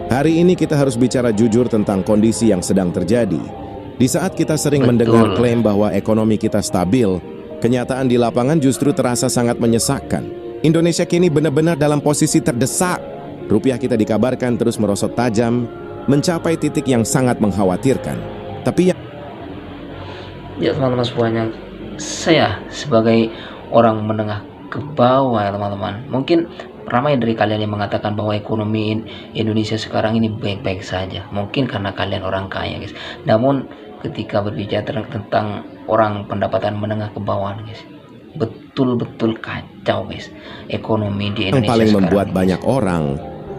Hari ini kita harus bicara jujur tentang kondisi yang sedang terjadi. Di saat kita sering mendengar klaim bahwa ekonomi kita stabil, kenyataan di lapangan justru terasa sangat menyesakkan. Indonesia kini benar-benar dalam posisi terdesak. Rupiah kita dikabarkan terus merosot tajam, mencapai titik yang sangat mengkhawatirkan. Tapi Ya teman-teman semuanya, saya sebagai orang menengah ke bawah ya teman-teman, mungkin ramai dari kalian yang mengatakan bahwa ekonomi Indonesia sekarang ini baik-baik saja. Mungkin karena kalian orang kaya guys. Namun ketika berbicara tentang orang pendapatan menengah ke bawah guys, betul-betul kacau guys ekonomi di Indonesia yang paling sekarang, membuat guys. banyak orang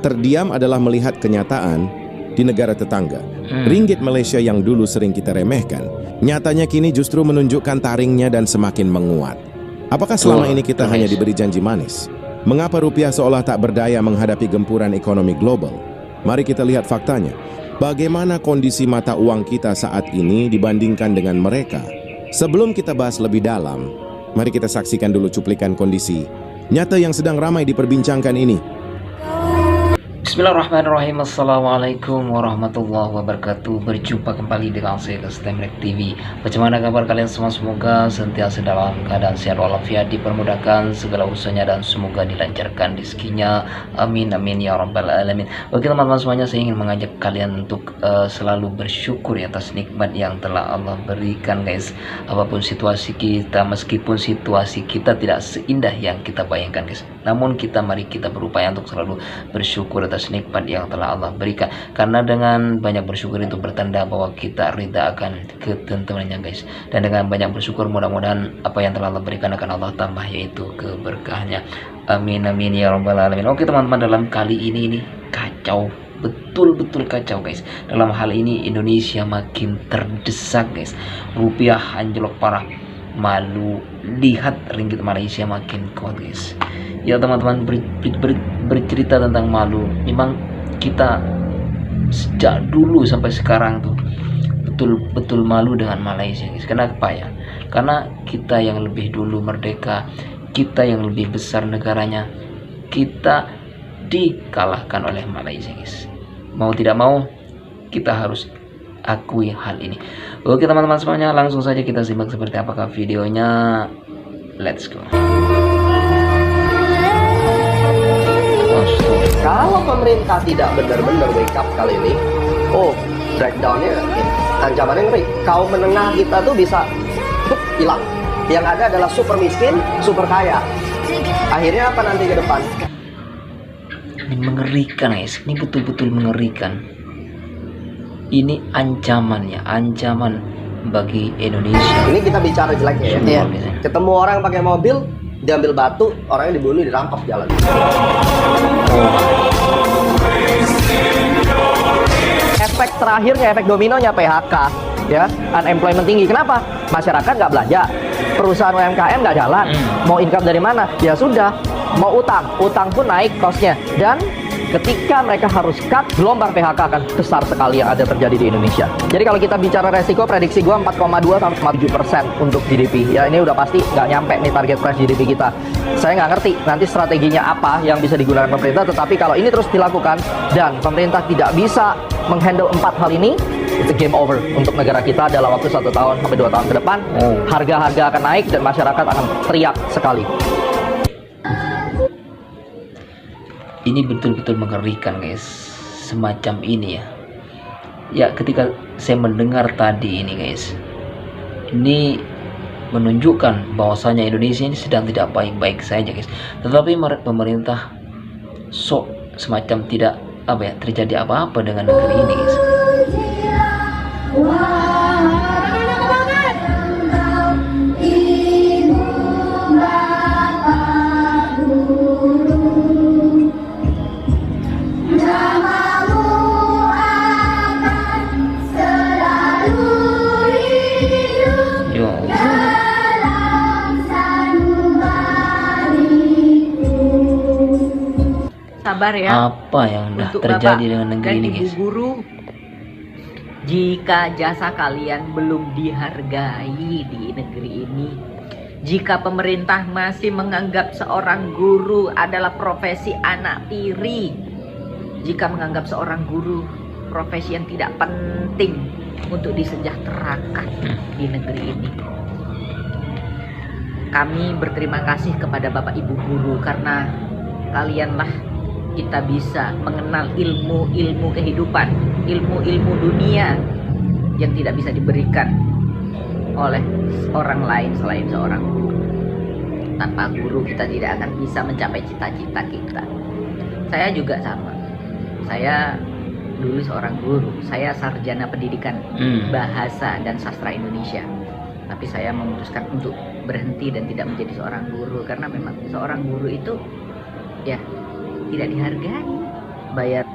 terdiam adalah melihat kenyataan di negara tetangga. Ringgit Malaysia yang dulu sering kita remehkan, nyatanya kini justru menunjukkan taringnya dan semakin menguat. Apakah selama ini kita hanya diberi janji manis? Mengapa rupiah seolah tak berdaya menghadapi gempuran ekonomi global? Mari kita lihat faktanya. Bagaimana kondisi mata uang kita saat ini dibandingkan dengan mereka? Sebelum kita bahas lebih dalam, mari kita saksikan dulu cuplikan kondisi nyata yang sedang ramai diperbincangkan ini. Bismillahirrahmanirrahim. Assalamualaikum warahmatullahi wabarakatuh. Berjumpa kembali dengan saya Kestemrek TV. Bagaimana kabar kalian semua? Semoga sentiasa dalam keadaan sehat walafiat, dipermudahkan segala urusannya dan semoga dilancarkan rezekinya. Amin amin ya rabbal alamin. Oke teman-teman semuanya, saya ingin mengajak kalian untuk selalu bersyukur atas nikmat yang telah Allah berikan guys. Apapun situasi kita, meskipun situasi kita tidak seindah yang kita bayangkan guys, namun mari kita berupaya untuk selalu bersyukur atas nikmat yang telah Allah berikan, karena dengan banyak bersyukur itu bertanda bahwa kita ridha akan ketentuannya guys. Dan dengan banyak bersyukur mudah-mudahan apa yang telah Allah berikan akan Allah tambah, yaitu keberkahnya. Amin amin ya rabbal alamin. Oke teman-teman, dalam kali ini kacau, betul-betul kacau guys. Dalam hal ini Indonesia makin terdesak guys. Rupiah anjlok parah, malu lihat ringgit Malaysia makin kuat guys. Ya teman-teman, bercerita tentang malu, memang kita sejak dulu sampai sekarang tuh betul-betul malu dengan Malaysia guys. Kenapa ya? Karena kita yang lebih dulu merdeka, kita yang lebih besar negaranya, kita dikalahkan oleh Malaysia guys. Mau tidak mau kita harus akui hal ini. Oke teman-teman semuanya, langsung saja kita simak seperti apakah videonya. Let's go. Kalau pemerintah tidak benar-benar wake up kali ini, breakdownnya ancamannya ngeri. Kaum menengah kita tuh bisa hilang. Yang ada adalah super miskin, super kaya. Akhirnya apa nanti ke depan? Ini mengerikan guys, ini betul-betul mengerikan. Ini ancamannya, ancaman bagi Indonesia. Ini kita bicara jeleknya ya. Ketemu orang pakai mobil, diambil batu, orangnya dibunuh, dirampas jalan. Efek terakhirnya, efek dominonya PHK, ya, unemployment tinggi. Kenapa? Masyarakat nggak belanja, perusahaan UMKM nggak jalan, mau income dari mana? Ya sudah, mau utang pun naik costnya. Dan ketika mereka harus cut, gelombang PHK akan besar sekali yang ada terjadi di Indonesia. Jadi kalau kita bicara resiko, prediksi gua 4,2 sampai 7% untuk GDP. Ya ini udah pasti nggak nyampe nih target fresh GDP kita. Saya nggak ngerti nanti strateginya apa yang bisa digunakan pemerintah, tetapi kalau ini terus dilakukan dan pemerintah tidak bisa menghandle 4 hal ini, itu game over untuk negara kita dalam waktu 1 tahun sampai 2 tahun ke depan. Harga-harga akan naik dan masyarakat akan teriak sekali. Ini betul-betul mengerikan guys, semacam ini ya. Ya ketika saya mendengar tadi ini guys, ini menunjukkan bahwasanya Indonesia ini sedang tidak baik-baik saja guys. Tetapi pemerintah sok semacam tidak terjadi apa-apa dengan negeri ini guys. Sabar ya. Apa yang sudah untuk terjadi Bapak dengan negeri dan ini Ibu guys? Guru, jika jasa kalian belum dihargai di negeri ini, jika pemerintah masih menganggap seorang guru adalah profesi anak tiri, jika menganggap seorang guru profesi yang tidak penting untuk disejahterakan di negeri ini. Kami berterima kasih kepada Bapak Ibu guru karena kalianlah kita bisa mengenal ilmu-ilmu kehidupan, ilmu-ilmu dunia yang tidak bisa diberikan oleh orang lain selain seorang guru. Tanpa guru kita tidak akan bisa mencapai cita-cita kita. Saya juga sama. Saya dulu seorang guru. Saya sarjana pendidikan bahasa dan sastra Indonesia. Tapi saya memutuskan untuk berhenti dan tidak menjadi seorang guru karena memang seorang guru itu ya tidak dihargai. Bayar.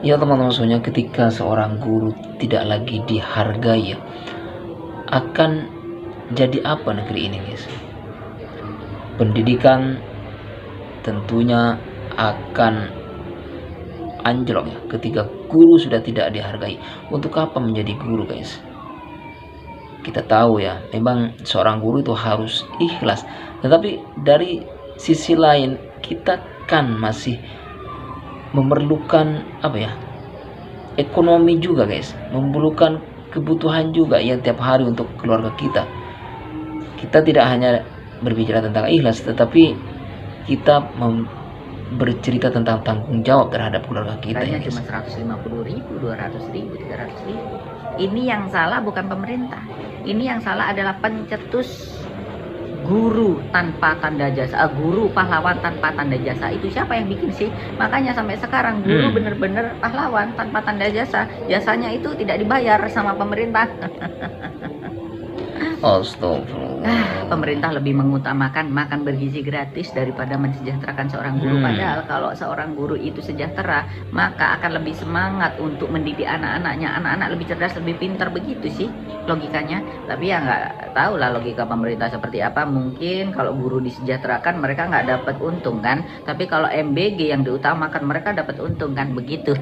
Ya teman-teman semuanya, ketika seorang guru tidak lagi dihargai ya, akan jadi apa negeri ini guys? Pendidikan tentunya akan anjlok ya ketika guru sudah tidak dihargai. Untuk apa menjadi guru guys? Kita tahu ya, memang seorang guru itu harus ikhlas. Tetapi dari sisi lain kita kan masih memerlukan apa ya, ekonomi juga guys, memerlukan kebutuhan juga yang tiap hari untuk keluarga kita. Kita tidak hanya berbicara tentang ikhlas, tetapi kita bercerita tentang tanggung jawab terhadap keluarga kita ya guys. Cuma 150.000, 200.000, 300.000. Ini yang salah bukan pemerintah. Ini yang salah adalah pencetus guru tanpa tanda jasa, guru pahlawan tanpa tanda jasa. Itu siapa yang bikin sih? Makanya sampai sekarang guru bener-bener pahlawan tanpa tanda jasa. Jasanya itu tidak dibayar sama pemerintah. Astagfirullah. Pemerintah lebih mengutamakan makan bergizi gratis daripada mensejahterakan seorang guru. Padahal kalau seorang guru itu sejahtera, maka akan lebih semangat untuk mendidik anak-anaknya. Anak-anak lebih cerdas, lebih pintar, begitu sih logikanya. Tapi ya nggak tahu lah logika pemerintah seperti apa. Mungkin kalau guru disejahterakan mereka nggak dapat untung kan. Tapi kalau MBG yang diutamakan mereka dapat untung kan, begitu.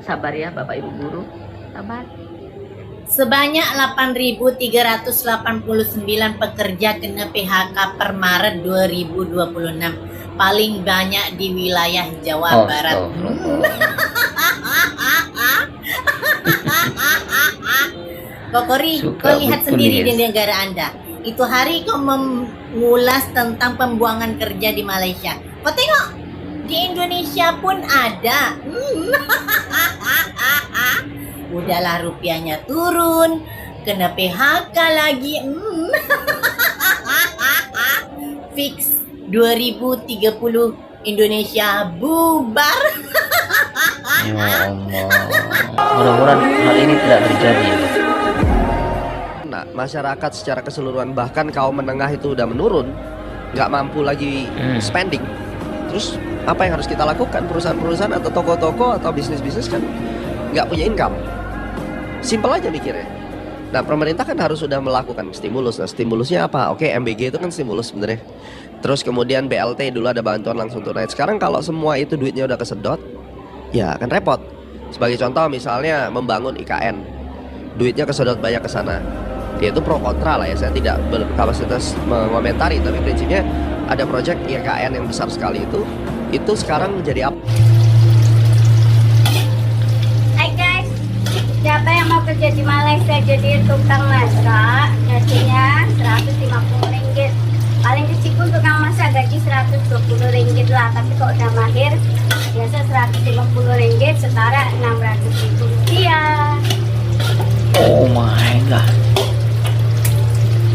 Sabar ya Bapak Ibu guru, sabar. Sebanyak 8.389 pekerja kena PHK per Maret 2026. Paling banyak di wilayah Jawa Barat. Kokori, kau lihat sendiri di negara Anda. Itu hari kau mengulas tentang pembuangan kerja di Malaysia. Kau tengok, di Indonesia pun ada. Udahlah rupiahnya turun, kena PHK lagi. Fix 2030 Indonesia bubar. Ya Allah. Mudah-mudahan hal ini tidak terjadi ya. Nah, masyarakat secara keseluruhan bahkan kaum menengah itu udah menurun, nggak mampu lagi spending. Terus apa yang harus kita lakukan? Perusahaan-perusahaan atau toko-toko atau bisnis-bisnis kan nggak punya income. Simpel aja mikirnya. Nah, pemerintah kan harus sudah melakukan stimulus. Nah, stimulusnya apa? Oke, MBG itu kan stimulus sebenarnya. Terus kemudian BLT dulu ada bantuan langsung tunai. Sekarang kalau semua itu duitnya udah kesedot, ya akan repot. Sebagai contoh misalnya membangun IKN, duitnya kesedot banyak ke sana. Ya itu pro kontra lah ya. Saya tidak berkapasitas mengomentari, tapi prinsipnya ada proyek IKN yang besar sekali itu sekarang menjadi apa? Siapa yang mau kerja di Malaysia jadi tukang masak, gajinya Rp150. Paling kecil pun tukang masak gaji Rp120 lah. Tapi kalau udah mahir, biasa Rp150, setara Rp600.000. Oh my god.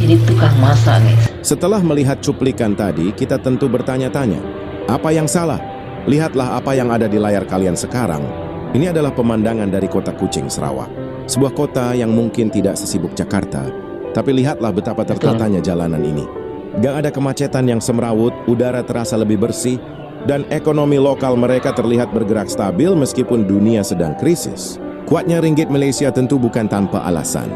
Ini tukang masak guys. Setelah melihat cuplikan tadi, kita tentu bertanya-tanya, apa yang salah? Lihatlah apa yang ada di layar kalian sekarang. Ini adalah pemandangan dari kota Kuching, Sarawak. Sebuah kota yang mungkin tidak sesibuk Jakarta, tapi lihatlah betapa tertatanya jalanan ini. Gak ada kemacetan yang semrawut, udara terasa lebih bersih, dan ekonomi lokal mereka terlihat bergerak stabil meskipun dunia sedang krisis. Kuatnya ringgit Malaysia tentu bukan tanpa alasan.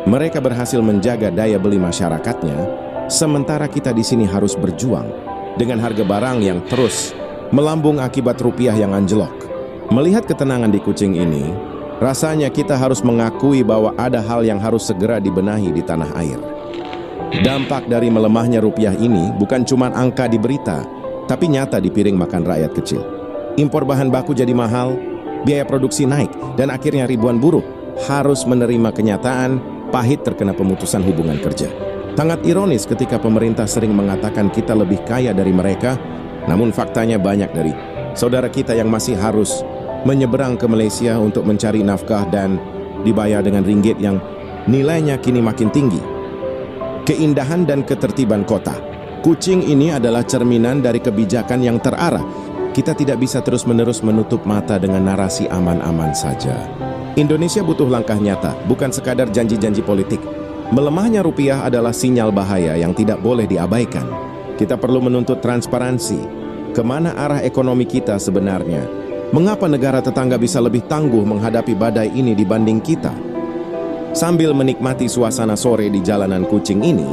Mereka berhasil menjaga daya beli masyarakatnya, sementara kita di sini harus berjuang dengan harga barang yang terus melambung akibat rupiah yang anjlok. Melihat ketenangan di Kuching ini, rasanya kita harus mengakui bahwa ada hal yang harus segera dibenahi di tanah air. Dampak dari melemahnya rupiah ini bukan cuma angka di berita, tapi nyata di piring makan rakyat kecil. impor bahan baku jadi mahal, biaya produksi naik, dan akhirnya ribuan buruh harus menerima kenyataan pahit terkena pemutusan hubungan kerja. Sangat ironis ketika pemerintah sering mengatakan kita lebih kaya dari mereka, namun faktanya banyak dari saudara kita yang masih harus menyeberang ke Malaysia untuk mencari nafkah dan dibayar dengan ringgit yang nilainya kini makin tinggi. Keindahan dan ketertiban kota. Kuching ini adalah cerminan dari kebijakan yang terarah. Kita tidak bisa terus-menerus menutup mata dengan narasi aman-aman saja. Indonesia butuh langkah nyata, bukan sekadar janji-janji politik. Melemahnya rupiah adalah sinyal bahaya yang tidak boleh diabaikan. Kita perlu menuntut transparansi. Kemana arah ekonomi kita sebenarnya? Mengapa negara tetangga bisa lebih tangguh menghadapi badai ini dibanding kita? Sambil menikmati suasana sore di jalanan Kuching ini,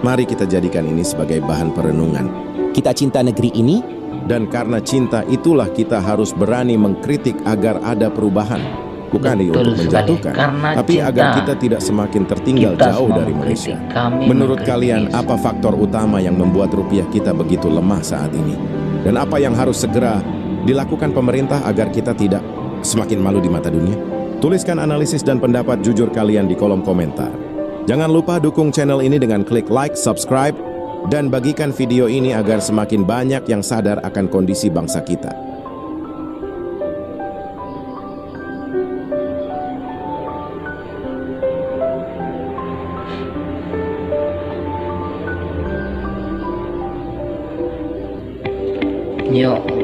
mari kita jadikan ini sebagai bahan perenungan. Kita cinta negeri ini, dan karena cinta itulah kita harus berani mengkritik agar ada perubahan. Bukan untuk menjatuhkan, tapi agar kita tidak semakin tertinggal jauh dari Malaysia. Menurut kalian, apa faktor utama yang membuat rupiah kita begitu lemah saat ini? Dan apa yang harus segera dilakukan pemerintah agar kita tidak semakin malu di mata dunia? Tuliskan analisis dan pendapat jujur kalian di kolom komentar. Jangan lupa dukung channel ini dengan klik like, subscribe, dan bagikan video ini agar semakin banyak yang sadar akan kondisi bangsa kita. Ya Allah.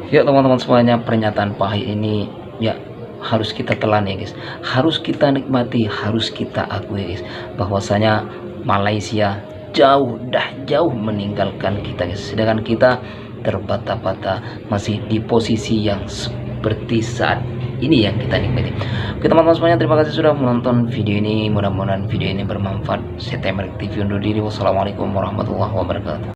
Ya teman-teman semuanya, pernyataan pahit ini ya harus kita telan ya guys, harus kita nikmati, harus kita akui guys, bahwasanya Malaysia jauh meninggalkan kita guys, sedangkan kita terbata-bata masih di posisi yang seperti saat ini yang kita nikmati. Oke teman-teman semuanya, terima kasih sudah menonton video ini, mudah-mudahan video ini bermanfaat. Saya Temerek TV undur diri, wassalamualaikum warahmatullahi wabarakatuh.